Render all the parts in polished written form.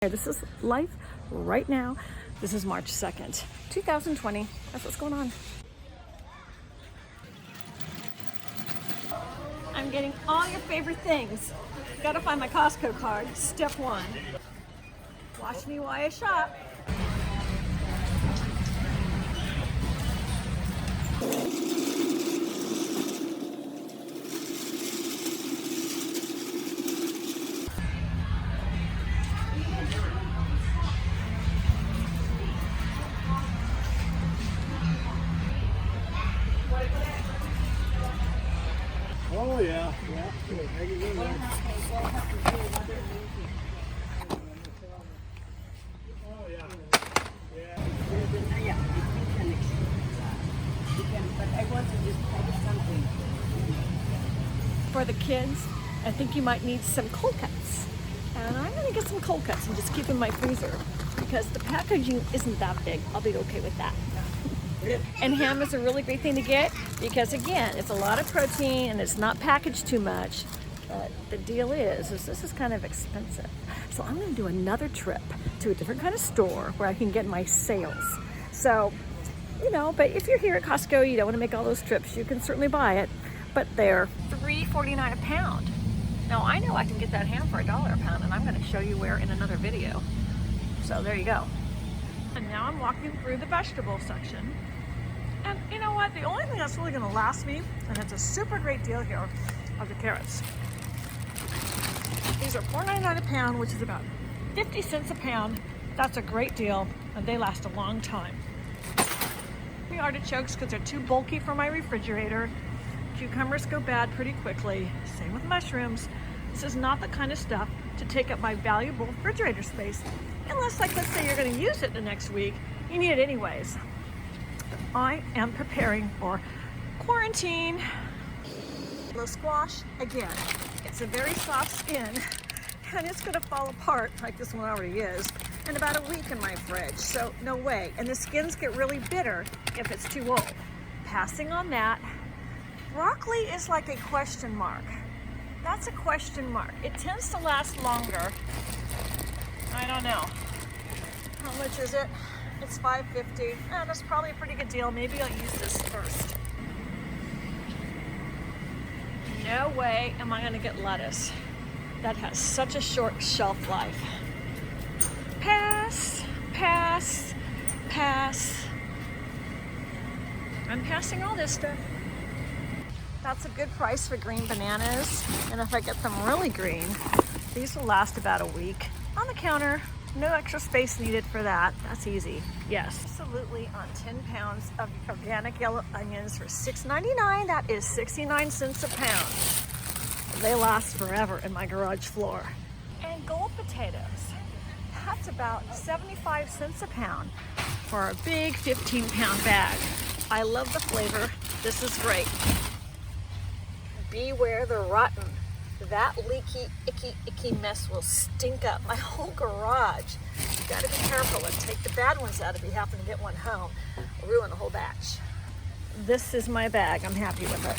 This is life right now. This is March 2nd, 2020. That's what's going on. I'm getting all your favorite things. Gotta find my Costco card. Step one. Watch me while I shop. Oh yeah. For the kids, I think you might need some cold cuts. And I'm gonna get some cold cuts and just keep in my freezer because the packaging isn't that big. I'll be okay with that. And ham is a really great thing to get because again, it's a lot of protein and it's not packaged too much. But the deal is this is kind of expensive. So I'm gonna do another trip to a different kind of store where I can get my sales. So, but if you're here at Costco, you don't wanna make all those trips, you can certainly buy it. But they're $3.49 a pound. Now I know I can get that ham for $1 a pound and I'm gonna show you where in another video. So there you go. And now I'm walking through the vegetable section. And you know what? The only thing that's really gonna last me, and it's a super great deal here, are the carrots. These are $4.99 a pound, which is about 50 cents a pound. That's a great deal, and they last a long time. The artichokes, because they're too bulky for my refrigerator. Cucumbers go bad pretty quickly. Same with mushrooms. This is not the kind of stuff to take up my valuable refrigerator space. Unless, let's say you're going to use it the next week, you need it anyways. I am preparing for quarantine. The squash, again, it's a very soft skin and it's going to fall apart like this one already is in about a week in my fridge. So no way. And the skins get really bitter if it's too old. Passing on that, broccoli is like a question mark. That's a question mark. It tends to last longer. I don't know. How much is it? It's $5.50. Oh, that's probably a pretty good deal. Maybe I'll use this first. No way am I gonna get lettuce. That has such a short shelf life. Pass, pass, pass. I'm passing all this stuff. That's a good price for green bananas. And if I get them really green, these will last about a week. On the counter, no extra space needed for that. That's easy. Yes, absolutely on 10 pounds of organic yellow onions for $6.99. That is 69 cents a pound. They last forever in my garage floor. And gold potatoes. That's about 75 cents a pound for a big 15-pound bag. I love the flavor. This is great. Beware the rotten. That leaky, icky mess will stink up my whole garage. You gotta be careful and take the bad ones out if you happen to get one home. Ruin the whole batch. This is my bag. I'm happy with it.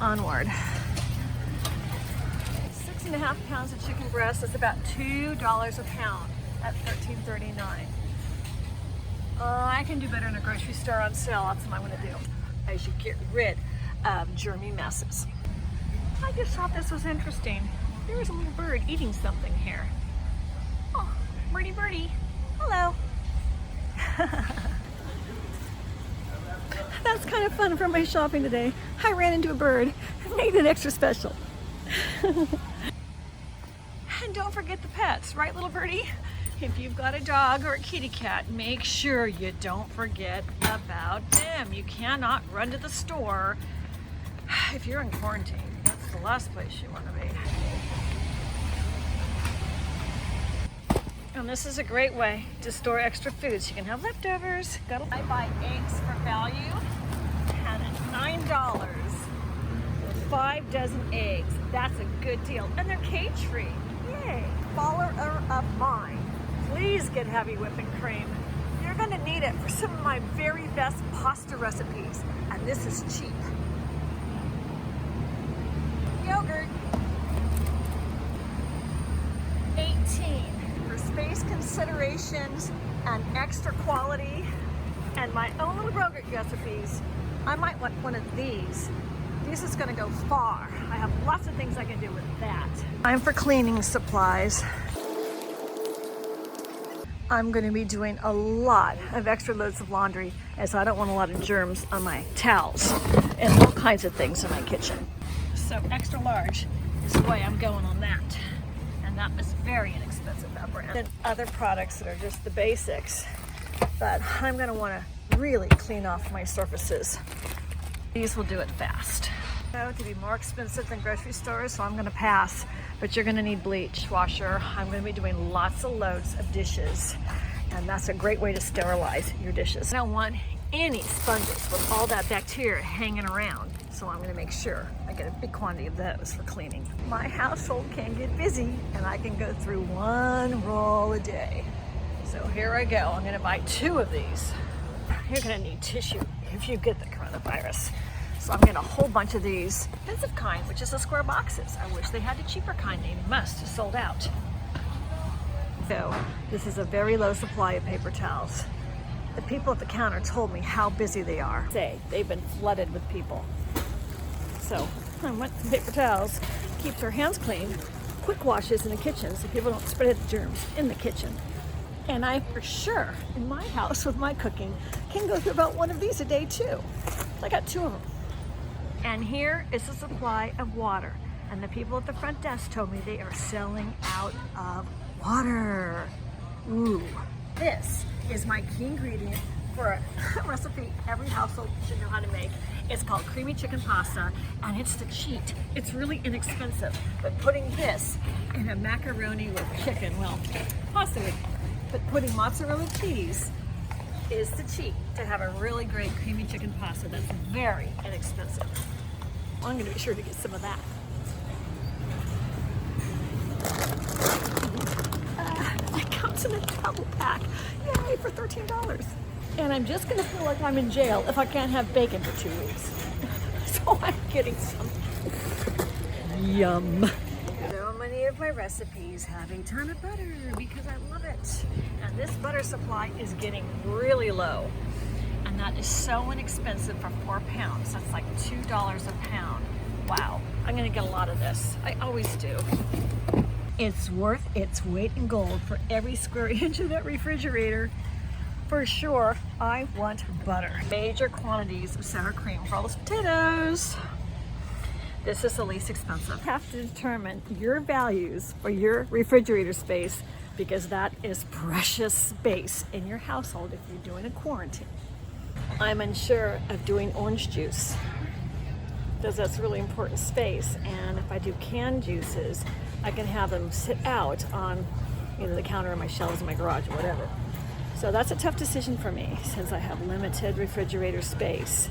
Onward. 6.5 pounds of chicken breast is about $2 a pound at $13.39. I can do better in a grocery store on sale. That's what I'm gonna do. I should get rid of germy messes. I just thought this was interesting. There was a little bird eating something here. Oh, birdie birdie. Hello. That's kind of fun for my shopping today. I ran into a bird and made it extra special. And don't forget the pets, right, little birdie? If you've got a dog or a kitty cat, make sure you don't forget about them. You cannot run to the store if you're in quarantine. That's the last place you want to be. And this is a great way to store extra foods. You can have leftovers. I buy eggs for value, and at $9 for 5 dozen eggs. That's a good deal. And they're cage-free. Yay! Follower of mine. Please get heavy whipping cream. You're gonna need it for some of my very best pasta recipes, and this is cheap. Yogurt. considerations and extra quality and my own little yogurt recipes, I might want one of these. This is gonna go far. I have lots of things I can do with that. Time for cleaning supplies. I'm gonna be doing a lot of extra loads of laundry as I don't want a lot of germs on my towels and all kinds of things in my kitchen. So extra large is the way I'm going on that. And that was very inexpensive, that brand. And other products that are just the basics, but I'm gonna wanna really clean off my surfaces. These will do it fast. To be more expensive than grocery stores, so I'm gonna pass, but you're gonna need bleach washer. I'm gonna be doing lots of loads of dishes, and that's a great way to sterilize your dishes. I don't want any sponges with all that bacteria hanging around, so I'm gonna make sure I get a big quantity of those for cleaning. My household can get busy, and I can go through one roll a day. So here I go, I'm gonna buy 2 of these. You're gonna need tissue if you get the coronavirus. So I'm getting a whole bunch of these expensive kind, which is the square boxes. I wish they had the cheaper kind. They must have sold out. So this is a very low supply of paper towels. The people at the counter told me how busy they are. They've been flooded with people. So I want some paper towels. Keeps our hands clean. Quick washes in the kitchen so people don't spread the germs in the kitchen. And I, for sure, in my house with my cooking, can go through about one of these a day too. I got 2 of them. And here is a supply of water. And the people at the front desk told me they are selling out of water. Ooh, this is my key ingredient for a recipe every household should know how to make. It's called creamy chicken pasta, and it's the cheat. It's really inexpensive, but putting this in a macaroni with chicken, well, possibly, but putting mozzarella cheese is the cheat to have a really great creamy chicken pasta that's very inexpensive. I'm gonna be sure to get some of that. It comes in a double pack. Yay, for $13. And I'm just gonna feel like I'm in jail if I can't have bacon for 2 weeks. So I'm getting some. Yum. So many of my recipes have a ton of butter because I love it. And this butter supply is getting really low. And that is so inexpensive for 4 pounds. That's like $2 a pound. Wow, I'm gonna get a lot of this. I always do. It's worth its weight in gold for every square inch of that refrigerator. For sure, I want butter. Major quantities of sour cream for all those potatoes. This is the least expensive. You have to determine your values for your refrigerator space because that is precious space in your household if you're doing a quarantine. I'm unsure of doing orange juice because that's really important space, and if I do canned juices, I can have them sit out on either the counter or my shelves in my garage or whatever. So that's a tough decision for me since I have limited refrigerator space.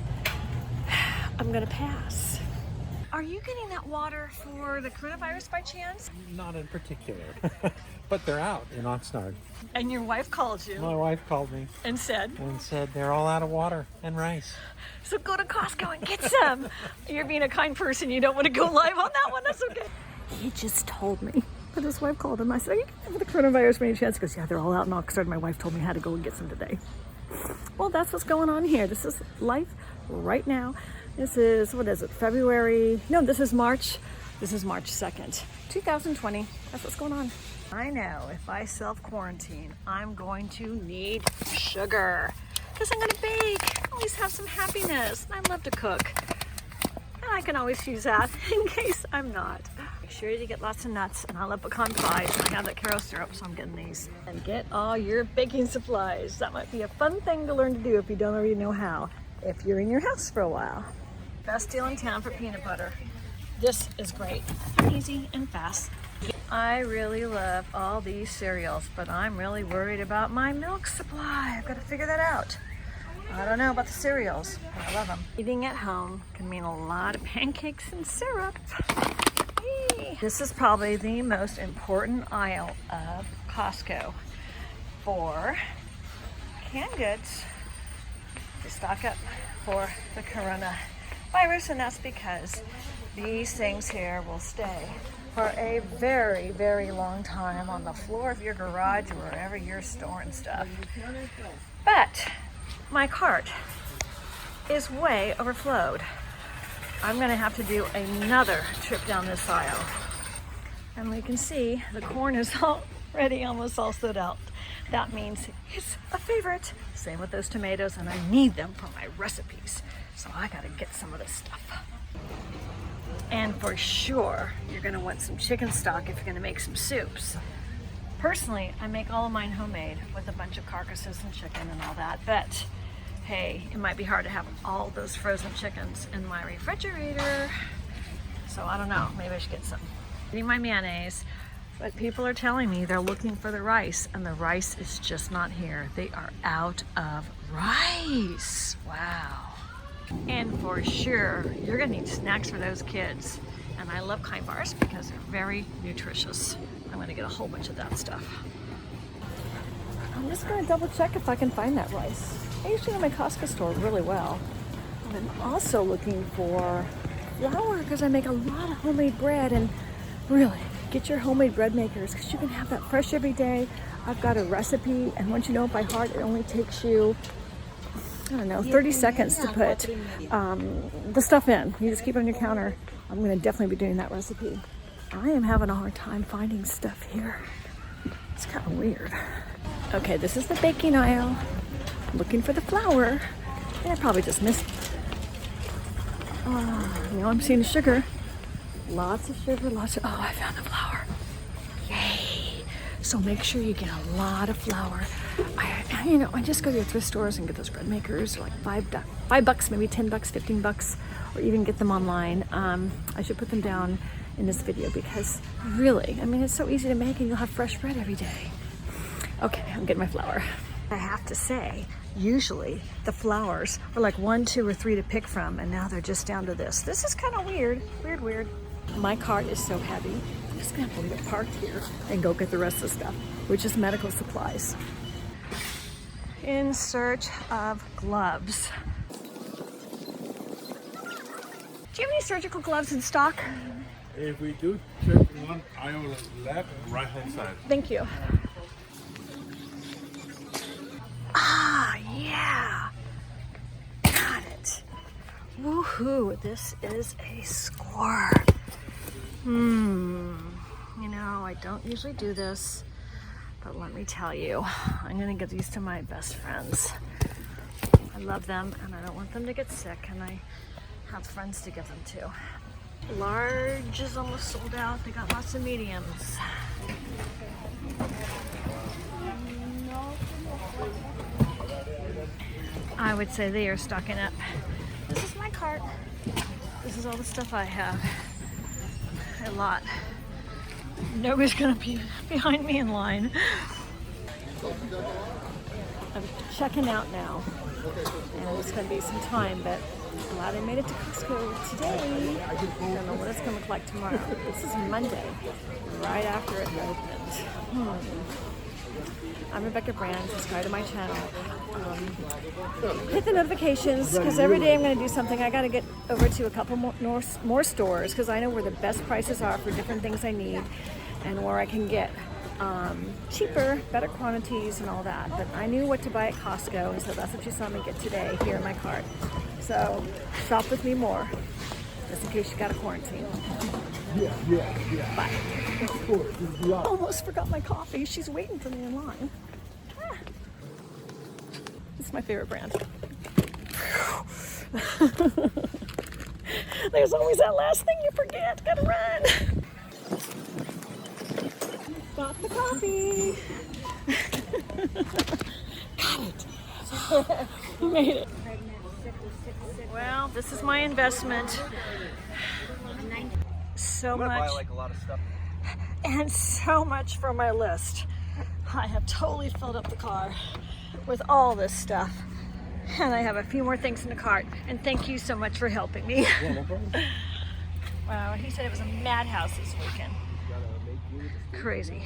I'm gonna pass. Are you getting that water for the coronavirus by chance? Not in particular, but they're out in Oxnard. And your wife called you? My wife called me and said they're all out of water and rice. So go to Costco and get some. You're being a kind person. You don't want to go live on that one. That's okay. He just told me. But his wife called him. I said, are you getting the coronavirus by any chance? He goes, yeah, they're all out in Oxnard. My wife told me I had to go and get some today. Well, that's what's going on here. This is life right now. This is, what is it, February? No, this is March. This is March 2nd, 2020. That's what's going on. I know if I self-quarantine, I'm going to need sugar because I'm going to bake. Always have some happiness. I love to cook. And I can always use that in case I'm not. Make sure you get lots of nuts, and I love pecan pie. I have that Caro syrup, so I'm getting these. And get all your baking supplies. That might be a fun thing to learn to do if you don't already know how, if you're in your house for a while. Best deal in town for peanut butter. This is great, easy and fast. I really love all these cereals, but I'm really worried about my milk supply. I've got to figure that out. I don't know about the cereals, but I love them. Eating at home can mean a lot of pancakes and syrup. Yay. This is probably the most important aisle of Costco for canned goods to stock up for the coronavirus, and that's because these things here will stay for a very, very long time on the floor of your garage or wherever you're storing stuff. But my cart is way overflowed. I'm gonna have to do another trip down this aisle. And we can see the corn is already almost all stood out. That means it's a favorite. Same with those tomatoes, and I need them for my recipes. So I gotta get some of this stuff. And for sure, you're gonna want some chicken stock if you're gonna make some soups. Personally, I make all of mine homemade with a bunch of carcasses and chicken and all that, but hey, it might be hard to have all those frozen chickens in my refrigerator. So I don't know, maybe I should get some. Getting my mayonnaise, but people are telling me they're looking for the rice, and the rice is just not here. They are out of rice. Wow. And for sure, you're gonna need snacks for those kids. And I love Kind Bars because they're very nutritious. I'm gonna get a whole bunch of that stuff. I'm just gonna double check if I can find that rice. I usually know my Costco store really well. I'm also looking for flour because I make a lot of homemade bread, and really, get your homemade bread makers because you can have that fresh every day. I've got a recipe, and once you know it by heart, it only takes you, I don't know, 30 seconds to put the stuff in. You just keep it on your counter. I'm gonna definitely be doing that recipe. I am having a hard time finding stuff here. It's kind of weird. Okay, this is the baking aisle. I'm looking for the flour, and I probably just missed. Now I'm seeing the sugar. Lots of sugar, lots of, oh, I found the flour. Yay. So make sure you get a lot of flour. I just go to your thrift stores and get those bread makers, like $5, maybe $10, $15, or even get them online. I should put them down in this video because really, I mean, it's so easy to make and you'll have fresh bread every day. Okay, I'm getting my flour. I have to say, usually the flours are like 1, 2, or 3 to pick from, and now they're just down to this. This is kind of weird, weird. My cart is so heavy, I'm just gonna have to leave it parked here and go get the rest of the stuff, which is medical supplies. In search of gloves. Do you have any surgical gloves in stock? If we do, check one aisle left, right hand side. Thank you. Ah, yeah. Got it. Woohoo, this is a score. You know, I don't usually do this, but let me tell you, I'm gonna get these to my best friends. I love them and I don't want them to get sick, and I have friends to give them to. Large is almost sold out. They got lots of mediums. I would say they are stocking up. This is my cart. This is all the stuff I have. A lot. Nobody's gonna be behind me in line. I'm checking out now, and it's gonna be some time, but I'm glad I made it to Costco today. I don't know what it's gonna look like tomorrow. This is Monday, right after it opened. I'm Rebecca Brand. Subscribe to my channel. Hit the notifications because every day I'm going to do something. I got to get over to a couple more stores because I know where the best prices are for different things I need and where I can get cheaper, better quantities and all that. But I knew what to buy at Costco, and so that's what you saw me get today here in my cart. So shop with me more, just in case you got a quarantine. Yeah. Bye. Of course. Almost forgot my coffee. She's waiting for me in line. It's my favorite brand. There's always that last thing you forget. Gotta run. Got the coffee. Got it. Made it. Well, this is my investment. So much. Buy like a lot of stuff. And so much for my list. I have totally filled up the car with all this stuff. And I have a few more things in the cart. And thank you so much for helping me. Yeah, no problem. Wow, he said it was a madhouse this weekend. Crazy.